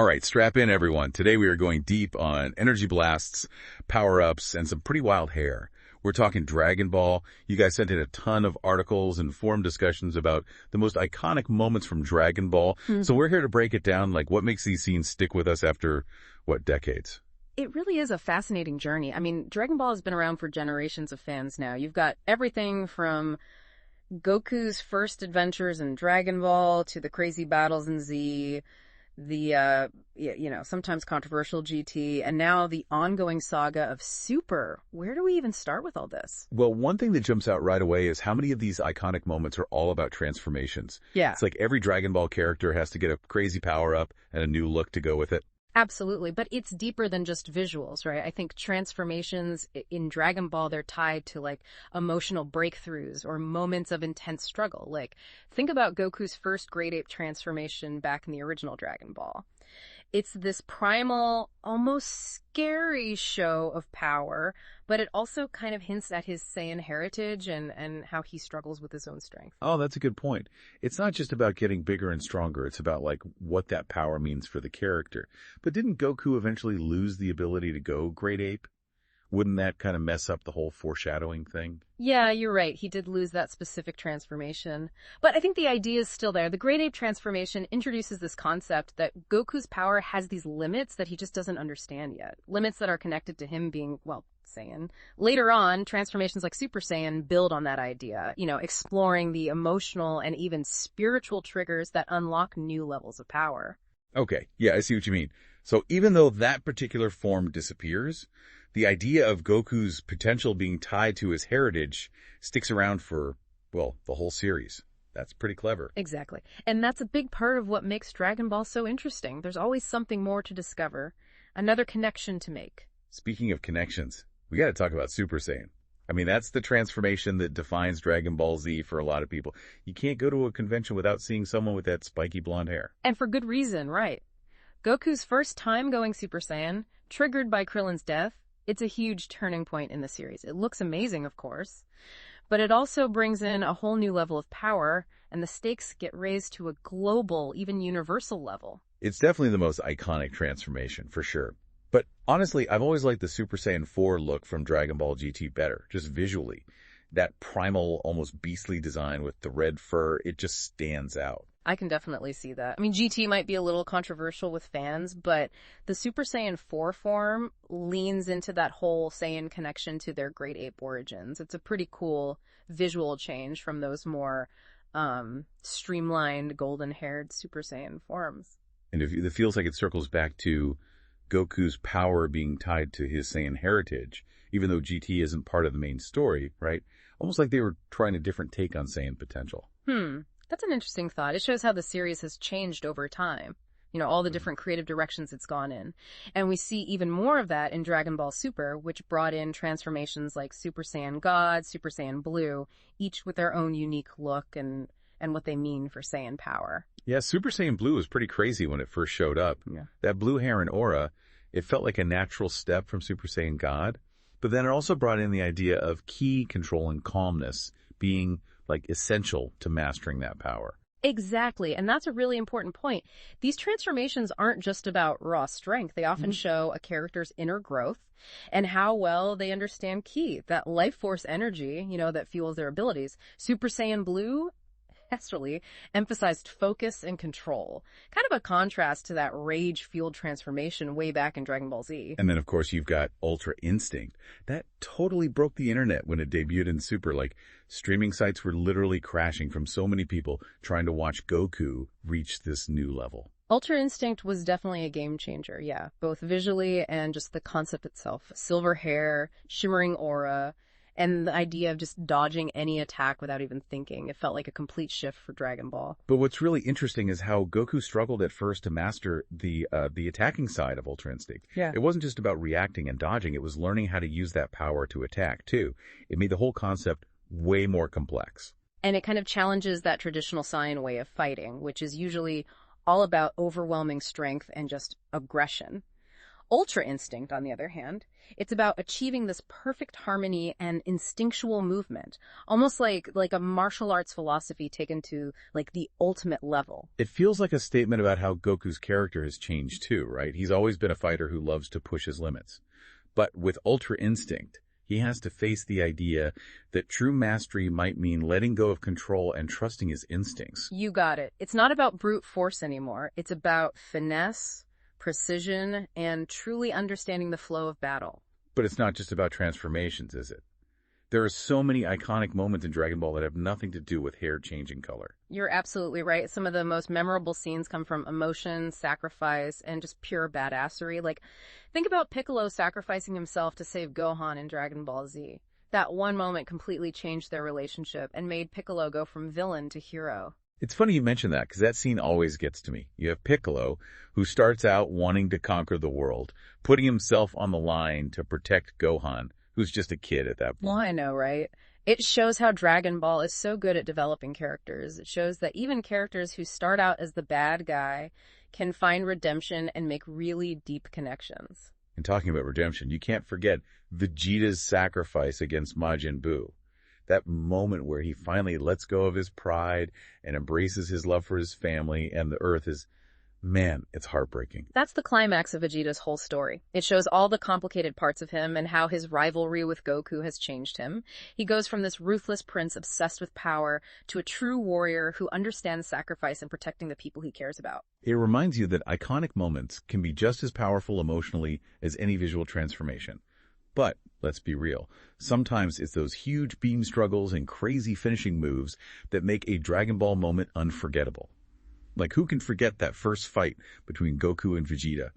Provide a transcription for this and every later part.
All right, strap in, everyone. Today we are going deep on energy blasts, power-ups, and some pretty wild hair. We're talking Dragon Ball. You guys sent in a ton of articles and forum discussions about the most iconic moments from Dragon Ball. So we're here to break it down, like what makes these scenes stick with us after, what, decades? It really is a fascinating journey. I mean, Dragon Ball has been around for generations of fans now. You've got everything from Goku's first adventures in Dragon Ball to the crazy battles in Z, the sometimes controversial GT, and now the ongoing saga of Super. Where do we even start with all this? Well, one thing that jumps out right away is how many of these iconic moments are all about transformations. Yeah. It's like every Dragon Ball character has to get a crazy power-up and a new look to go with it. Absolutely, but it's deeper than just visuals, right? I think transformations in Dragon Ball, they're tied to like emotional breakthroughs or moments of intense struggle. Like, think about Goku's first Great Ape transformation back in the original Dragon Ball. It's this primal, almost scary show of power, but it also kind of hints at his Saiyan heritage and how he struggles with his own strength. Oh, that's a good point. It's not just about getting bigger and stronger. It's about, like, what that power means for the character. But didn't Goku eventually lose the ability to go Great Ape? Wouldn't that kind of mess up the whole foreshadowing thing? Yeah, you're right. He did lose that specific transformation. But I think the idea is still there. The Great Ape transformation introduces this concept that Goku's power has these limits that he just doesn't understand yet. Limits that are connected to him being, well, Saiyan. Later on, transformations like Super Saiyan build on that idea, exploring the emotional and even spiritual triggers that unlock new levels of power. Okay, yeah, I see what you mean. So even though that particular form disappears, the idea of Goku's potential being tied to his heritage sticks around for, well, the whole series. That's pretty clever. Exactly. And that's a big part of what makes Dragon Ball so interesting. There's always something more to discover, another connection to make. Speaking of connections, we got to talk about Super Saiyan. I mean, that's the transformation that defines Dragon Ball Z for a lot of people. You can't go to a convention without seeing someone with that spiky blonde hair. And for good reason, right? Goku's first time going Super Saiyan, triggered by Krillin's death, it's a huge turning point in the series. It looks amazing, of course, but it also brings in a whole new level of power, and the stakes get raised to a global, even universal level. It's definitely the most iconic transformation, for sure. But honestly, I've always liked the Super Saiyan 4 look from Dragon Ball GT better, just visually. That primal, almost beastly design with the red fur, it just stands out. I can definitely see that. I mean, GT might be a little controversial with fans, but the Super Saiyan 4 form leans into that whole Saiyan connection to their Great Ape origins. It's a pretty cool visual change from those more streamlined, golden-haired Super Saiyan forms. And it feels like it circles back to Goku's power being tied to his Saiyan heritage, even though GT isn't part of the main story, right? Almost like they were trying a different take on Saiyan potential. That's an interesting thought. It shows how the series has changed over time. All the different creative directions it's gone in. And we see even more of that in Dragon Ball Super, which brought in transformations like Super Saiyan God, Super Saiyan Blue, each with their own unique look and what they mean for Saiyan power. Yeah, Super Saiyan Blue was pretty crazy when it first showed up. Yeah. That blue hair and aura, it felt like a natural step from Super Saiyan God. But then it also brought in the idea of ki control and calmness being like essential to mastering that power. Exactly, and that's a really important point. These transformations aren't just about raw strength. They often show a character's inner growth and how well they understand ki, that life force energy, that fuels their abilities. Super Saiyan Blue astrally emphasized focus and control. Kind of a contrast to that rage-fueled transformation way back in Dragon Ball Z. And then, of course, you've got Ultra Instinct. That totally broke the internet when it debuted in Super. Like, streaming sites were literally crashing from so many people trying to watch Goku reach this new level. Ultra Instinct was definitely a game changer, yeah. Both visually and just the concept itself. Silver hair, shimmering aura, and the idea of just dodging any attack without even thinking. It felt like a complete shift for Dragon Ball. But what's really interesting is how Goku struggled at first to master the attacking side of Ultra Instinct. Yeah. It wasn't just about reacting and dodging. It was learning how to use that power to attack, too. It made the whole concept way more complex. And it kind of challenges that traditional Saiyan way of fighting, which is usually all about overwhelming strength and just aggression. Ultra Instinct, on the other hand, it's about achieving this perfect harmony and instinctual movement, almost like a martial arts philosophy taken to like the ultimate level. It feels like a statement about how Goku's character has changed too, right? He's always been a fighter who loves to push his limits. But with Ultra Instinct, he has to face the idea that true mastery might mean letting go of control and trusting his instincts. You got it. It's not about brute force anymore. It's about finesse, precision, and truly understanding the flow of battle. But it's not just about transformations, is it? There are so many iconic moments in Dragon Ball that have nothing to do with hair changing color. You're absolutely right. Some of the most memorable scenes come from emotion, sacrifice, and just pure badassery. Like, think about Piccolo sacrificing himself to save Gohan in Dragon Ball Z. That one moment completely changed their relationship and made Piccolo go from villain to hero. It's funny you mention that, because that scene always gets to me. You have Piccolo, who starts out wanting to conquer the world, putting himself on the line to protect Gohan, who's just a kid at that point. Well, I know, right? It shows how Dragon Ball is so good at developing characters. It shows that even characters who start out as the bad guy can find redemption and make really deep connections. And talking about redemption, you can't forget Vegeta's sacrifice against Majin Buu. That moment where he finally lets go of his pride and embraces his love for his family and the Earth is, man, it's heartbreaking. That's the climax of Vegeta's whole story. It shows all the complicated parts of him and how his rivalry with Goku has changed him. He goes from this ruthless prince obsessed with power to a true warrior who understands sacrifice and protecting the people he cares about. It reminds you that iconic moments can be just as powerful emotionally as any visual transformation. But, let's be real, sometimes it's those huge beam struggles and crazy finishing moves that make a Dragon Ball moment unforgettable. Like, who can forget that first fight between Goku and Vegeta?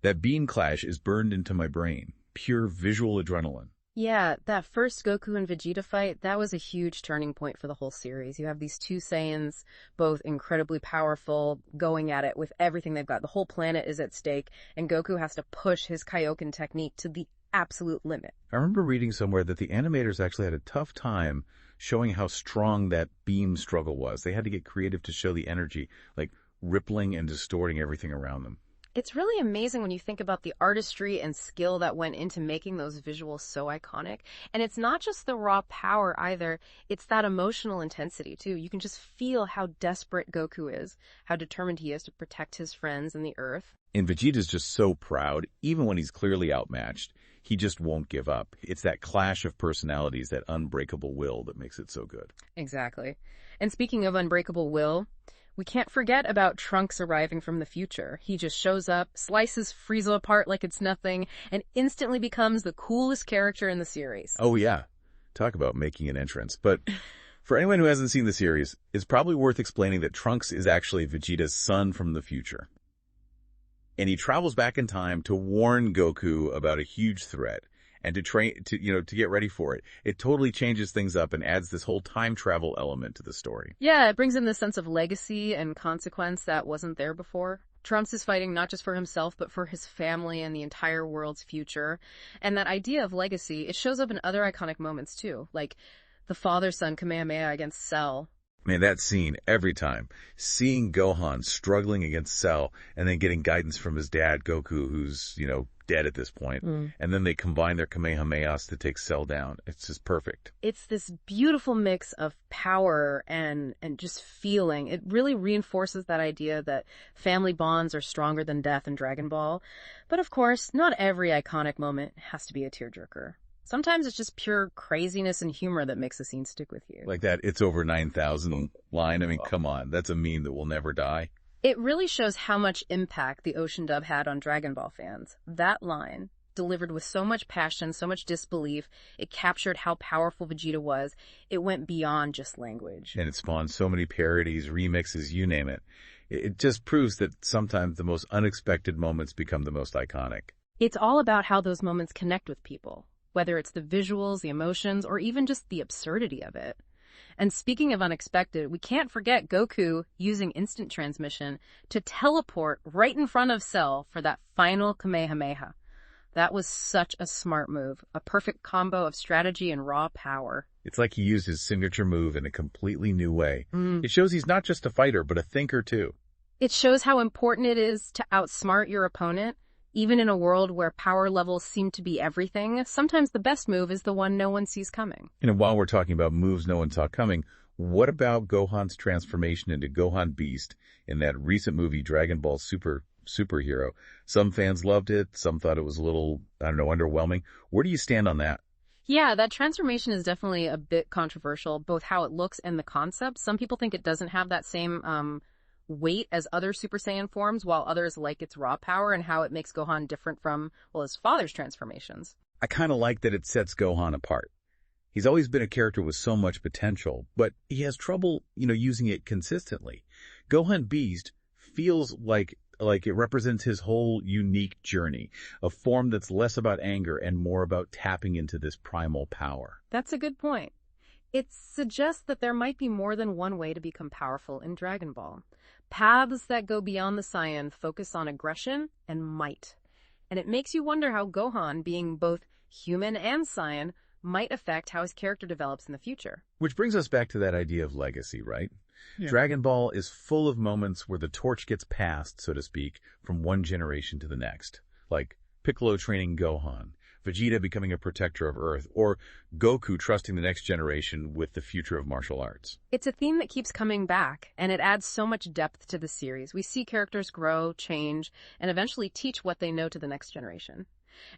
That beam clash is burned into my brain. Pure visual adrenaline. Yeah, that first Goku and Vegeta fight, that was a huge turning point for the whole series. You have these two Saiyans, both incredibly powerful, going at it with everything they've got. The whole planet is at stake, and Goku has to push his Kaioken technique to the absolute limit. I remember reading somewhere that the animators actually had a tough time showing how strong that beam struggle was. They had to get creative to show the energy, like rippling and distorting everything around them. It's really amazing when you think about the artistry and skill that went into making those visuals so iconic. And it's not just the raw power either, it's that emotional intensity too. You can just feel how desperate Goku is, how determined he is to protect his friends and the Earth. And Vegeta's just so proud, even when he's clearly outmatched. He just won't give up. It's that clash of personalities, that unbreakable will that makes it so good. Exactly. And speaking of unbreakable will, we can't forget about Trunks arriving from the future. He just shows up, slices Frieza apart like it's nothing, and instantly becomes the coolest character in the series. Oh yeah, talk about making an entrance. But for anyone who hasn't seen the series, it's probably worth explaining that Trunks is actually Vegeta's son from the future. And he travels back in time to warn Goku about a huge threat and to get ready for it. It totally changes things up and adds this whole time travel element to the story. Yeah, it brings in this sense of legacy and consequence that wasn't there before. Trunks is fighting not just for himself, but for his family and the entire world's future. And that idea of legacy, it shows up in other iconic moments too, like the father-son Kamehameha against Cell. Man, that scene, every time, seeing Gohan struggling against Cell and then getting guidance from his dad, Goku, who's, dead at this point, and then they combine their Kamehamehas to take Cell down. It's just perfect. It's this beautiful mix of power and just feeling. It really reinforces that idea that family bonds are stronger than death in Dragon Ball. But of course, not every iconic moment has to be a tearjerker. Sometimes it's just pure craziness and humor that makes the scene stick with you. Like that "It's over 9,000" line. I mean, come on. That's a meme that will never die. It really shows how much impact the Ocean dub had on Dragon Ball fans. That line, delivered with so much passion, so much disbelief, it captured how powerful Vegeta was. It went beyond just language. And it spawned so many parodies, remixes, you name it. It just proves that sometimes the most unexpected moments become the most iconic. It's all about how those moments connect with people, whether it's the visuals, the emotions, or even just the absurdity of it. And speaking of unexpected, we can't forget Goku using instant transmission to teleport right in front of Cell for that final Kamehameha. That was such a smart move, a perfect combo of strategy and raw power. It's like he used his signature move in a completely new way. It shows he's not just a fighter, but a thinker too. It shows how important it is to outsmart your opponent, Even in a world where power levels seem to be everything, sometimes the best move is the one no one sees coming. And while we're talking about moves no one saw coming, what about Gohan's transformation into Gohan Beast in that recent movie Dragon Ball Superhero? Some fans loved it, some thought it was a little, underwhelming. Where do you stand on that? Yeah, that transformation is definitely a bit controversial, both how it looks and the concept. Some people think it doesn't have that same weight as other Super Saiyan forms, while others like its raw power and how it makes Gohan different from, well, his father's transformations. I kind of like that it sets Gohan apart. He's always been a character with so much potential, but he has trouble, using it consistently. Gohan Beast feels like it represents his whole unique journey, a form that's less about anger and more about tapping into this primal power. That's a good point. It suggests that there might be more than one way to become powerful in Dragon Ball. Paths that go beyond the Saiyan focus on aggression and might. And it makes you wonder how Gohan, being both human and Saiyan, might affect how his character develops in the future. Which brings us back to that idea of legacy, right? Yeah. Dragon Ball is full of moments where the torch gets passed, so to speak, from one generation to the next. Like Piccolo training Gohan, Vegeta becoming a protector of Earth, or Goku trusting the next generation with the future of martial arts. It's a theme that keeps coming back, and it adds so much depth to the series. We see characters grow, change, and eventually teach what they know to the next generation.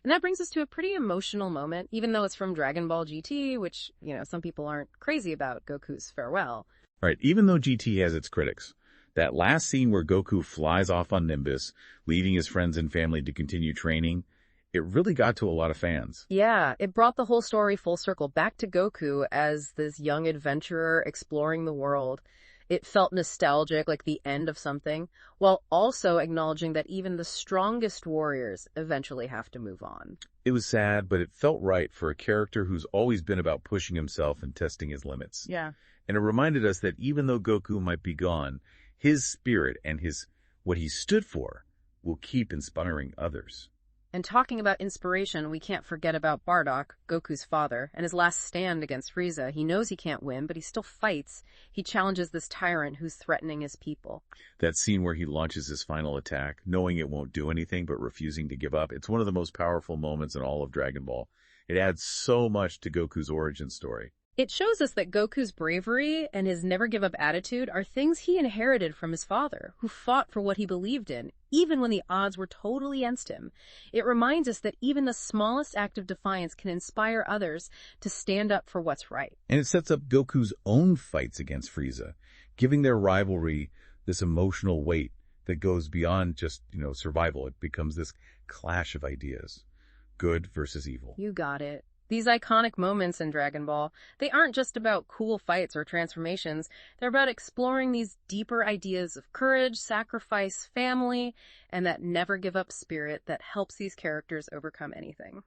And that brings us to a pretty emotional moment, even though it's from Dragon Ball GT, which, some people aren't crazy about Goku's farewell. Right, even though GT has its critics. That last scene where Goku flies off on Nimbus, leaving his friends and family to continue training, it really got to a lot of fans. Yeah, it brought the whole story full circle back to Goku as this young adventurer exploring the world. It felt nostalgic, like the end of something, while also acknowledging that even the strongest warriors eventually have to move on. It was sad, but it felt right for a character who's always been about pushing himself and testing his limits. Yeah. And it reminded us that even though Goku might be gone, his spirit and what he stood for will keep inspiring others. And talking about inspiration, we can't forget about Bardock, Goku's father, and his last stand against Frieza. He knows he can't win, but he still fights. He challenges this tyrant who's threatening his people. That scene where he launches his final attack, knowing it won't do anything but refusing to give up, it's one of the most powerful moments in all of Dragon Ball. It adds so much to Goku's origin story. It shows us that Goku's bravery and his never-give-up attitude are things he inherited from his father, who fought for what he believed in, even when the odds were totally against him. It reminds us that even the smallest act of defiance can inspire others to stand up for what's right. And it sets up Goku's own fights against Frieza, giving their rivalry this emotional weight that goes beyond just, survival. It becomes this clash of ideas, good versus evil. You got it. These iconic moments in Dragon Ball, they aren't just about cool fights or transformations. They're about exploring these deeper ideas of courage, sacrifice, family, and that never-give-up spirit that helps these characters overcome anything.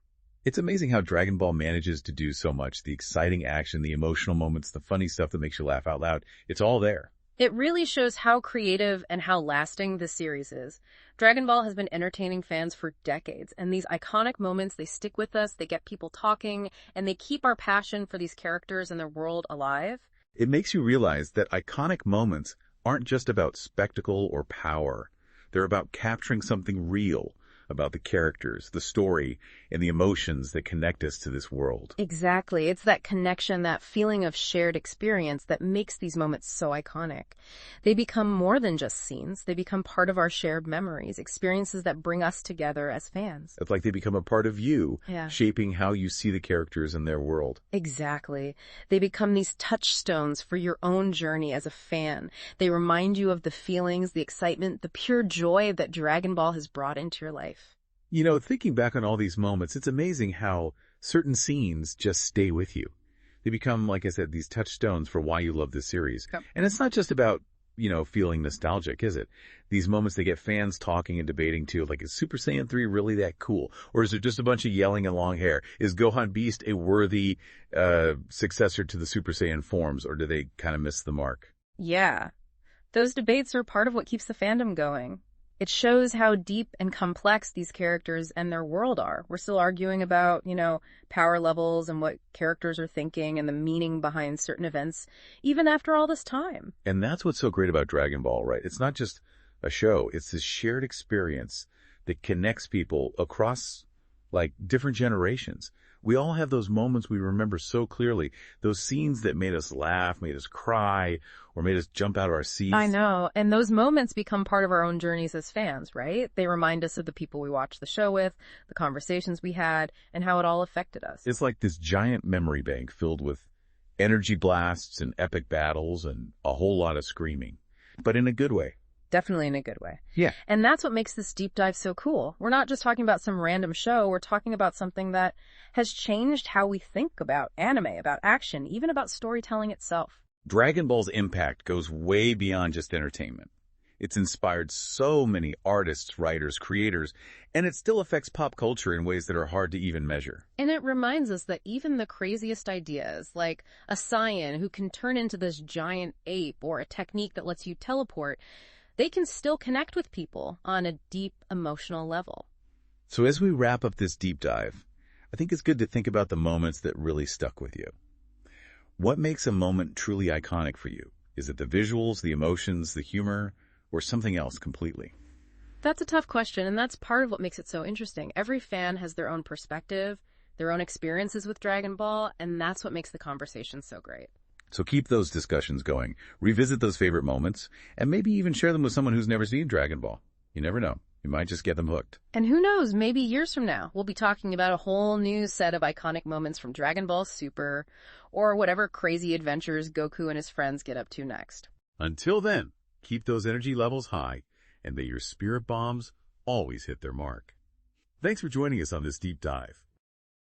It's amazing how Dragon Ball manages to do so much. The exciting action, the emotional moments, the funny stuff that makes you laugh out loud. It's all there. It really shows how creative and how lasting this series is. Dragon Ball has been entertaining fans for decades, and these iconic moments, they stick with us, they get people talking, and they keep our passion for these characters and their world alive. It makes you realize that iconic moments aren't just about spectacle or power. They're about capturing something real about the characters, the story, and the emotions that connect us to this world. Exactly. It's that connection, that feeling of shared experience that makes these moments so iconic. They become more than just scenes. They become part of our shared memories, experiences that bring us together as fans. It's like they become a part of you, yeah, shaping how you see the characters in their world. Exactly. They become these touchstones for your own journey as a fan. They remind you of the feelings, the excitement, the pure joy that Dragon Ball has brought into your life. Thinking back on all these moments, it's amazing how certain scenes just stay with you. They become, like I said, these touchstones for why you love this series. Yep. And it's not just about, feeling nostalgic, is it? These moments, they get fans talking and debating too. Like, is Super Saiyan 3 really that cool? Or is it just a bunch of yelling and long hair? Is Gohan Beast a worthy successor to the Super Saiyan forms? Or do they kind of miss the mark? Yeah. Those debates are part of what keeps the fandom going. It shows how deep and complex these characters and their world are. We're still arguing about, power levels and what characters are thinking and the meaning behind certain events, even after all this time. And that's what's so great about Dragon Ball, right? It's not just a show. It's this shared experience that connects people across, like, different generations. We all have those moments we remember so clearly, those scenes that made us laugh, made us cry, or made us jump out of our seats. I know. And those moments become part of our own journeys as fans, right? They remind us of the people we watched the show with, the conversations we had, and how it all affected us. It's like this giant memory bank filled with energy blasts and epic battles and a whole lot of screaming, but in a good way. Definitely in a good way. Yeah. And that's what makes this deep dive so cool. We're not just talking about some random show. We're talking about something that has changed how we think about anime, about action, even about storytelling itself. Dragon Ball's impact goes way beyond just entertainment. It's inspired so many artists, writers, creators, and it still affects pop culture in ways that are hard to even measure. And it reminds us that even the craziest ideas, like a Saiyan who can turn into this giant ape or a technique that lets you teleport, they can still connect with people on a deep emotional level. So as we wrap up this deep dive, I think it's good to think about the moments that really stuck with you. What makes a moment truly iconic for you? Is it the visuals, the emotions, the humor, or something else completely? That's a tough question, and that's part of what makes it so interesting. Every fan has their own perspective, their own experiences with Dragon Ball, and that's what makes the conversation so great. So keep those discussions going. Revisit those favorite moments, and maybe even share them with someone who's never seen Dragon Ball. You never know. You might just get them hooked. And who knows, maybe years from now, we'll be talking about a whole new set of iconic moments from Dragon Ball Super, or whatever crazy adventures Goku and his friends get up to next. Until then, keep those energy levels high, and may your spirit bombs always hit their mark. Thanks for joining us on this deep dive.